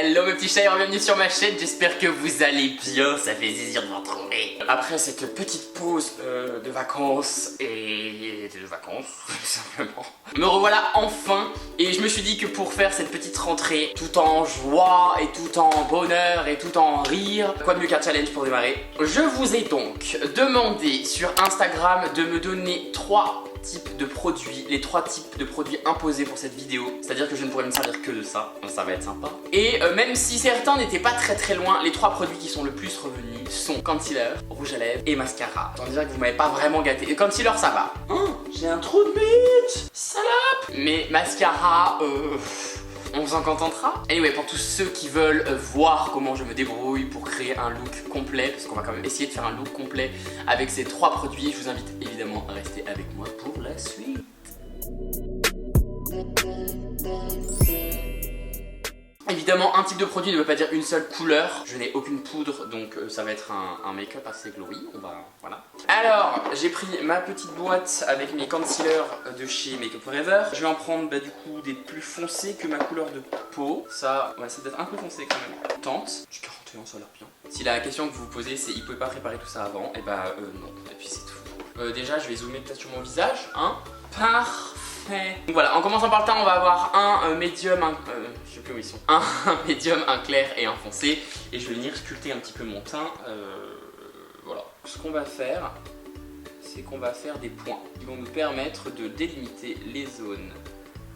Hello mes petits chats, bienvenue sur ma chaîne, j'espère que vous allez bien, ça fait plaisir de vous retrouver. Après cette petite pause de vacances tout simplement, me revoilà enfin et je me suis dit que pour faire cette petite rentrée, tout en joie et tout en bonheur et tout en rire, quoi de mieux qu'un challenge pour démarrer. Je vous ai donc demandé sur Instagram de me donner 3 types de produits, les 3 types de produits imposés pour cette vidéo, c'est-à-dire que je ne pourrais me servir que de ça, donc ça va être sympa. Et même si certains n'étaient pas très loin, les 3 produits qui sont le plus revenus sont concealer, rouge à lèvres et mascara. On dirait que vous m'avez pas vraiment gâté. Et concealer ça va. Oh, j'ai un trou de bite, salope. Mais mascara, on s'en contentera. Anyway, pour tous ceux qui veulent voir comment je me débrouille pour créer un look complet, parce qu'on va quand même essayer de faire un look complet avec ces 3 produits, je vous invite évidemment à rester avec moi pour la suite. Évidemment, un type de produit ne veut pas dire une seule couleur. Je n'ai aucune poudre, donc ça va être un make-up assez glowy. Voilà. Alors, j'ai pris ma petite boîte avec mes concealers de chez Makeup Forever. Je vais en prendre du coup des plus foncés que ma couleur de peau. Ça, ouais, c'est peut-être un peu foncé quand même. Tente. Du 41, ça a l'air bien. Si la question que vous vous posez, c'est il pouvait pas préparer tout ça avant, et bah non. Et puis c'est tout. Déjà, je vais zoomer peut-être sur mon visage. Hein. Parfait. Donc voilà, en commençant par le teint, on va avoir un médium, je sais plus où ils sont, un médium, un clair et un foncé. Et je vais venir sculpter un petit peu mon teint. Voilà. Ce qu'on va faire, c'est qu'on va faire des points qui vont nous permettre de délimiter les zones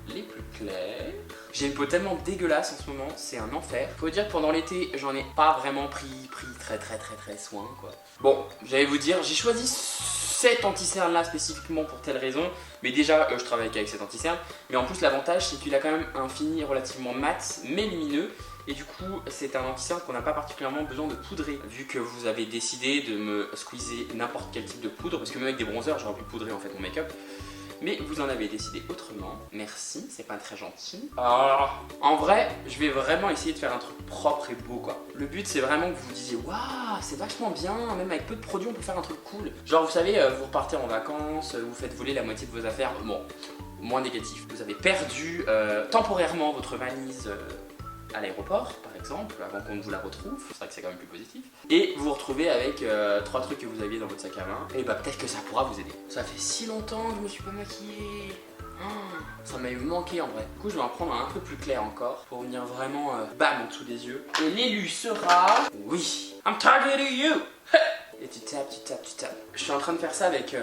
les plus claires. J'ai une peau tellement dégueulasse en ce moment, c'est un enfer. Faut dire que pendant l'été, j'en ai pas vraiment pris très soin quoi. Bon, j'allais vous dire, j'ai choisi cet anti-cerne là spécifiquement pour telle raison, mais déjà je travaille avec cet anti-cerne, mais en plus l'avantage c'est qu'il a quand même un fini relativement mat mais lumineux. Et du coup, c'est un anti-cerne qu'on n'a pas particulièrement besoin de poudrer. Vu que vous avez décidé de me squeezer n'importe quel type de poudre, parce que même avec des bronzers, j'aurais pu poudrer en fait mon make-up. Mais vous en avez décidé autrement. Merci, c'est pas très gentil. Alors, en vrai, je vais vraiment essayer de faire un truc propre et beau quoi. Le but c'est vraiment que vous vous disiez waouh, c'est vachement bien, même avec peu de produits on peut faire un truc cool. Genre vous savez, vous repartez en vacances, vous faites voler la moitié de vos affaires. Bon, moins négatif. Vous avez perdu temporairement votre valise à l'aéroport par exemple, avant qu'on ne vous la retrouve, c'est vrai que c'est quand même plus positif. Et vous vous retrouvez avec 3 trucs que vous aviez dans votre sac à main, et bah peut-être que ça pourra vous aider. Ça fait si longtemps que je me suis pas maquillée. Ça m'a manqué en vrai. Du coup je vais en prendre un peu plus clair encore pour venir vraiment bam en dessous des yeux. Et l'élu sera... Oui, I'm talking to you. Et tu tapes. Je suis en train de faire ça avec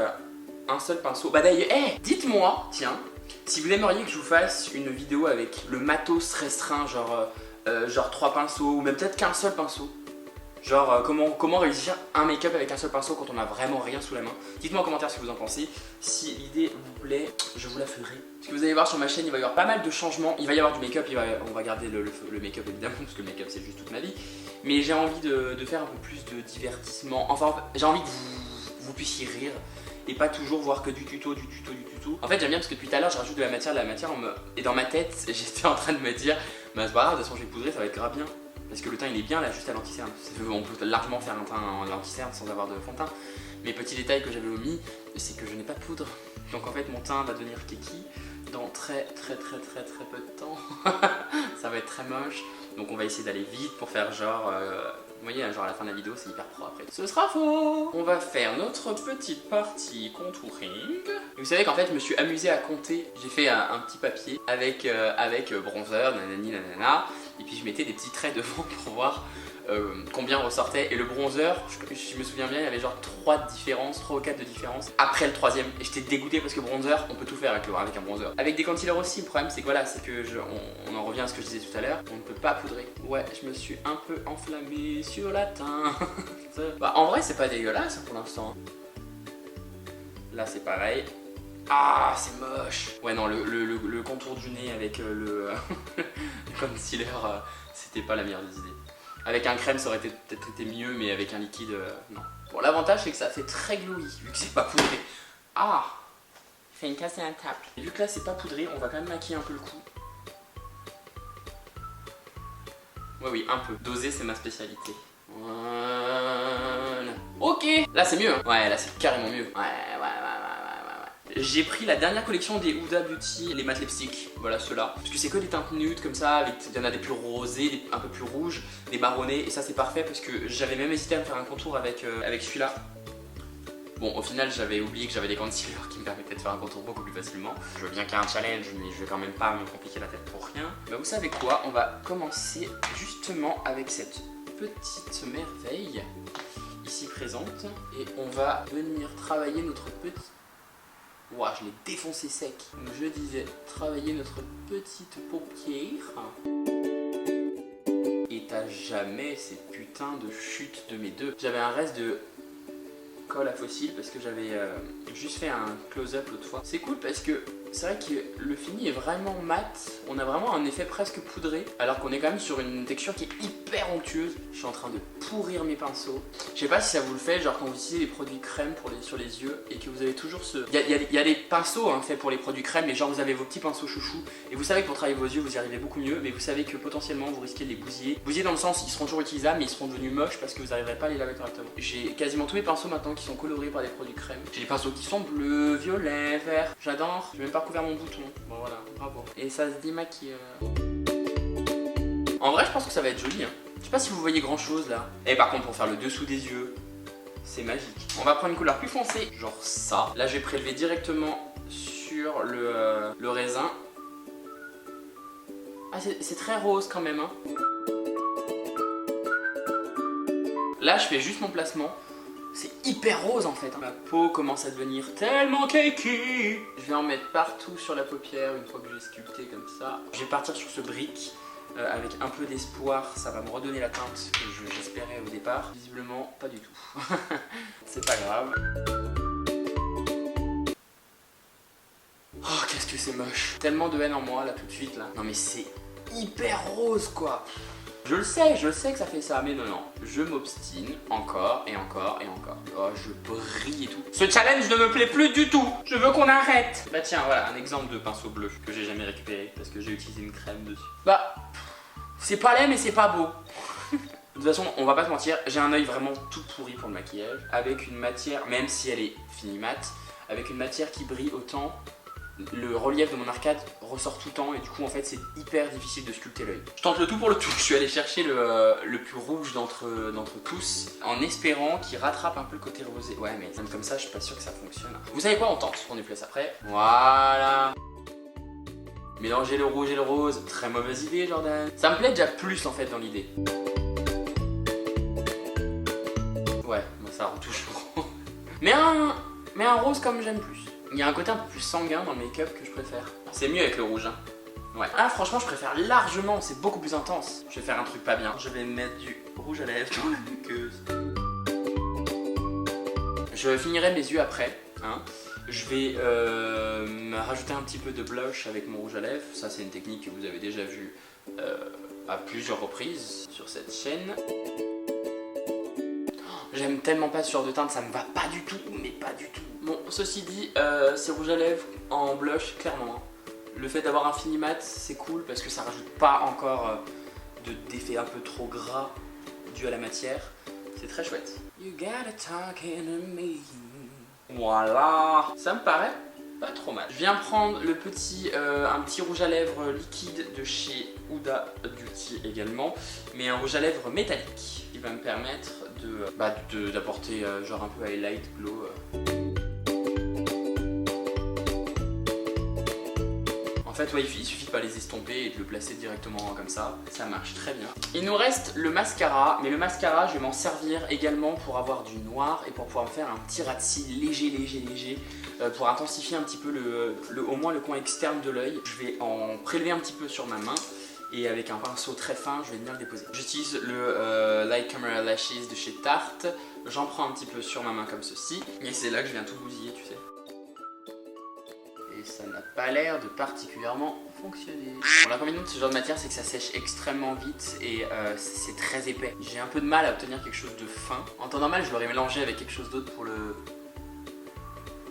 un seul pinceau. Bah d'ailleurs, dites-moi, tiens, si vous aimeriez que je vous fasse une vidéo avec le matos restreint, genre 3 pinceaux, ou même peut-être qu'un seul pinceau. Genre comment réussir un make-up avec un seul pinceau quand on a vraiment rien sous la main. Dites-moi en commentaire ce que vous en pensez. Si l'idée vous plaît, je vous la ferai. Ce que vous allez voir sur ma chaîne, il va y avoir pas mal de changements. Il va y avoir du make-up, on va garder le make-up évidemment, parce que le make-up c'est juste toute ma vie. Mais j'ai envie de faire un peu plus de divertissement. Enfin, j'ai envie que vous puissiez rire. Et pas toujours voir que du tuto. En fait j'aime bien parce que depuis tout à l'heure je rajoute de la matière, et dans ma tête j'étais en train de me dire bah c'est pas grave, de toute façon je vais poudrer, ça va être grave bien. Parce que le teint il est bien là, juste à l'anti-cerne. On peut largement faire un teint en anti-cerne sans avoir de fond de teint. Mais petit détail que j'avais omis, c'est que je n'ai pas de poudre. Donc en fait mon teint va devenir keki dans très peu de temps. Ça va être très moche. Donc on va essayer d'aller vite pour faire genre... vous voyez, genre à la fin de la vidéo, c'est hyper propre. Ce sera faux. On va faire notre petite partie contouring. Et vous savez qu'en fait, je me suis amusé à compter. J'ai fait un petit papier avec bronzer, nanani nanana. Et puis je mettais des petits traits devant pour voir combien ressortait. Et le bronzer, je me souviens bien, il y avait genre 3 ou 4 de différence après le 3e. Et j'étais dégoûté parce que bronzer, on peut tout faire avec un bronzer. Avec des concealers aussi, le problème c'est que voilà, c'est que on en revient à ce que je disais tout à l'heure, on ne peut pas poudrer. Ouais, je me suis un peu enflammé sur la teinte. Bah en vrai c'est pas dégueulasse pour l'instant. Là c'est pareil. Ah c'est moche. Ouais non, le contour du nez avec le concealer, c'était pas la meilleure des idées. Avec un crème ça aurait peut-être été mieux, mais avec un liquide, non. Bon, l'avantage c'est que ça fait très glowy, vu que c'est pas poudré. Ah, il fait une casse et un tape. Et vu que là c'est pas poudré, on va quand même maquiller un peu le cou. Oui, un peu. Doser c'est ma spécialité. Voilà. Ok, là c'est mieux hein. Ouais, là c'est carrément mieux. Ouais. J'ai pris la dernière collection des Huda Beauty, les matte lipstick, voilà ceux-là. Parce que c'est que des teintes nudes comme ça, il y en a des plus rosés, un peu plus rouges, des marronnés, et ça c'est parfait parce que j'avais même hésité à me faire un contour avec celui-là. Bon, au final, j'avais oublié que j'avais des concealers qui me permettaient de faire un contour beaucoup plus facilement. Je veux bien qu'il y ait un challenge, mais je vais quand même pas me compliquer la tête pour rien. Bah, vous savez quoi? On va commencer justement avec cette petite merveille ici présente. Et on va venir travailler notre petit... Ouah, je l'ai défoncé sec. Donc je disais, travailler notre petite paupière. Et t'as jamais ces putains de chutes de mes deux. J'avais un reste de colle à fossile parce que j'avais juste fait un close-up l'autre fois. C'est cool parce que c'est vrai que le fini est vraiment mat. On a vraiment un effet presque poudré alors qu'on est quand même sur une texture qui est hyper onctueuse. Je suis en train de pourrir mes pinceaux. Je sais pas si ça vous le fait, genre quand vous utilisez des produits crème sur les yeux et que vous avez toujours ce... Il y a des pinceaux hein, faits pour les produits crème, mais genre vous avez vos petits pinceaux chouchous et vous savez que pour travailler vos yeux vous y arrivez beaucoup mieux, mais vous savez que potentiellement vous risquez de les bousiller. Bousiller dans le sens ils seront toujours utilisables mais ils seront devenus moches parce que vous n'arriverez pas à les laver correctement. J'ai quasiment tous mes pinceaux maintenant qui sont colorés par des produits crème. J'ai des pinceaux qui sont bleus, violets, verts. J'adore. J'ai même pas recouvert mon bouton. Bon voilà, bravo. Et ça se démaquille. En vrai, je pense que ça va être joli. Hein. Je sais pas si vous voyez grand chose là. Et par contre, pour faire le dessous des yeux, c'est magique. On va prendre une couleur plus foncée, genre ça. Là, je vais prélever directement sur le raisin. Ah, c'est très rose quand même. Hein. Là, je fais juste mon placement. C'est hyper rose en fait. Ma peau commence à devenir tellement cakey. Je vais en mettre partout sur la paupière une fois que j'ai sculpté comme ça. Je vais partir sur ce brick avec un peu d'espoir. Ça va me redonner la teinte que j'espérais au départ. Visiblement, pas du tout. C'est pas grave. Oh, qu'est-ce que c'est moche. Tellement de haine en moi là tout de suite là. Non mais c'est hyper rose quoi. Je le sais que ça fait ça, mais non, je m'obstine encore et encore et encore. Oh, je brille et tout. Ce challenge ne me plaît plus du tout. Je veux qu'on arrête. Bah tiens, voilà, un exemple de pinceau bleu que j'ai jamais récupéré parce que j'ai utilisé une crème dessus. Bah, c'est pas laid, mais c'est pas beau. De toute façon, on va pas se mentir, j'ai un œil vraiment tout pourri pour le maquillage. Avec une matière, même si elle est fini mat, avec une matière qui brille autant. Le relief de mon arcade ressort tout le temps et du coup en fait c'est hyper difficile de sculpter l'œil. Je tente le tout pour le tout, je suis allé chercher le plus rouge d'entre tous en espérant qu'il rattrape un peu le côté rosé. Ouais mais même comme ça je suis pas sûr que ça fonctionne. Vous savez quoi, on tente, on est plus après. Voilà. Mélanger le rouge et le rose, très mauvaise idée Jordan. Ça me plaît déjà plus en fait dans l'idée. Ouais, moi ça rend toujours. mais un rose comme j'aime plus. Il y a un côté un peu plus sanguin dans le make-up que je préfère. C'est mieux avec le rouge. Hein. Ouais. Ah franchement je préfère largement, c'est beaucoup plus intense. Je vais faire un truc pas bien. Je vais mettre du rouge à lèvres dans la muqueuse. Je finirai mes yeux après. Hein. Je vais me rajouter un petit peu de blush avec mon rouge à lèvres. Ça c'est une technique que vous avez déjà vue à plusieurs reprises sur cette chaîne. J'aime tellement pas ce genre de teinte, ça me va pas du tout, mais pas du tout. Bon, ceci dit, ces rouges à lèvres en blush, clairement. Le fait d'avoir un fini mat, c'est cool parce que ça rajoute pas encore d'effet un peu trop gras dû à la matière. C'est très chouette. You gotta talk to me. Voilà. Ça me paraît pas trop mal. Je viens prendre le un petit rouge à lèvres liquide de chez Huda Beauty également, mais un rouge à lèvres métallique qui va me permettre d'apporter genre un peu highlight glow. En fait, ouais, il suffit de pas les estomper et de le placer directement comme ça marche très bien. Il nous reste le mascara, mais le mascara, je vais m'en servir également pour avoir du noir et pour pouvoir me faire un petit ras de cils léger, pour intensifier un petit peu au moins le coin externe de l'œil. Je vais en prélever un petit peu sur ma main et avec un pinceau très fin, je vais venir le déposer. J'utilise le Light Camera Lashes de chez Tarte. J'en prends un petit peu sur ma main comme ceci, et c'est là que je viens tout bousiller, tu sais. Et ça n'a pas l'air de particulièrement fonctionner. Bon, l'inconvénient de ce genre de matière, c'est que ça sèche extrêmement vite et c'est très épais. J'ai un peu de mal à obtenir quelque chose de fin. En temps normal, je l'aurais mélangé avec quelque chose d'autre pour le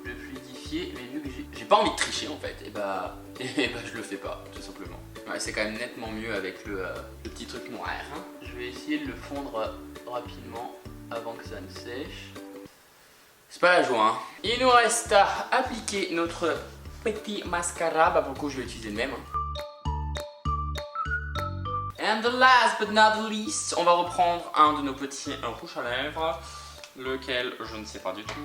fluidifier, mais vu que j'ai pas envie de tricher en fait, et bah je le fais pas, tout simplement. Ouais, c'est quand même nettement mieux avec le petit truc noir. Hein. Je vais essayer de le fondre rapidement avant que ça ne sèche. C'est pas la joie, hein. Il nous reste à appliquer notre petit mascara. Bah pour le coup je vais utiliser le même. And the last but not the least, on va reprendre un de nos petits rouges à lèvres. Lequel je ne sais pas du tout.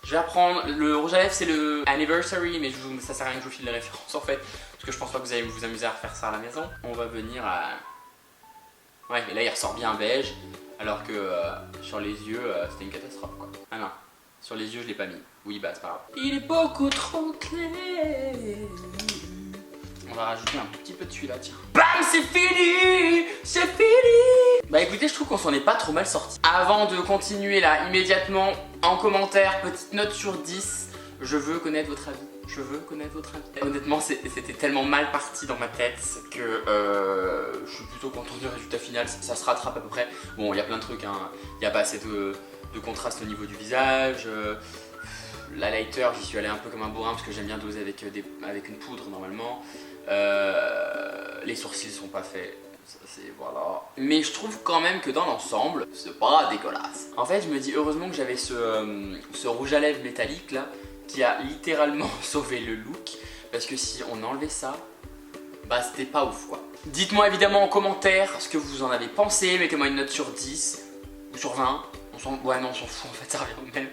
Je vais reprendre le rouge à lèvres, c'est le Anniversary, mais ça sert à rien que je vous file les références en fait. Parce que je pense pas que vous allez vous amuser à refaire ça à la maison. On va venir à... Ouais, mais là il ressort bien beige. Alors que sur les yeux, c'était une catastrophe quoi. Ah non, sur les yeux je l'ai pas mis. Oui, bah c'est pas grave. Il est beaucoup trop clair. On va rajouter un petit peu de celui-là, tiens. Bam, c'est fini. C'est fini. Bah écoutez, je trouve qu'on s'en est pas trop mal sorti. Avant de continuer là, immédiatement, en commentaire, petite note sur 10. Je veux connaître votre avis. Je veux connaître votre avis. Honnêtement, c'était tellement mal parti dans ma tête que je suis plutôt content du résultat final. Ça se rattrape à peu près. Bon, il y a plein de trucs, hein. Il n'y a pas assez de contraste au niveau du visage. La lighter, j'y suis allé un peu comme un bourrin parce que j'aime bien doser avec une poudre normalement. Les sourcils sont pas faits. Ça, c'est voilà. Mais je trouve quand même que dans l'ensemble, c'est pas dégueulasse. En fait, je me dis heureusement que j'avais ce rouge à lèvres métallique là qui a littéralement sauvé le look. Parce que si on enlevait ça, bah c'était pas ouf quoi. Dites-moi évidemment en commentaire ce que vous en avez pensé. Mettez-moi une note sur 10 ou sur 20. Ouais non, on s'en fout en fait, ça revient au même.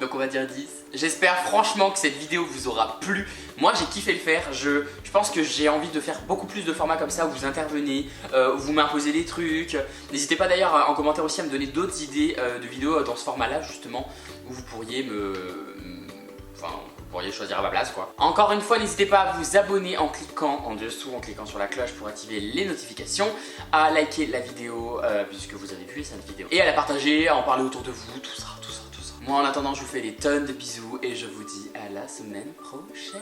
Donc on va dire 10. J'espère franchement que cette vidéo vous aura plu. Moi j'ai kiffé le faire. Je pense que j'ai envie de faire beaucoup plus de formats comme ça où vous intervenez, où vous m'imposez des trucs. N'hésitez pas d'ailleurs en commentaire aussi à me donner d'autres idées de vidéos dans ce format là justement où vous pourriez vous pourriez choisir à ma place quoi. Encore une fois, n'hésitez pas à vous abonner en cliquant en dessous, en cliquant sur la cloche pour activer les notifications, à liker la vidéo puisque vous avez vu cette vidéo, et à la partager, à en parler autour de vous, tout ça. Moi en attendant, je vous fais des tonnes de bisous et je vous dis à la semaine prochaine.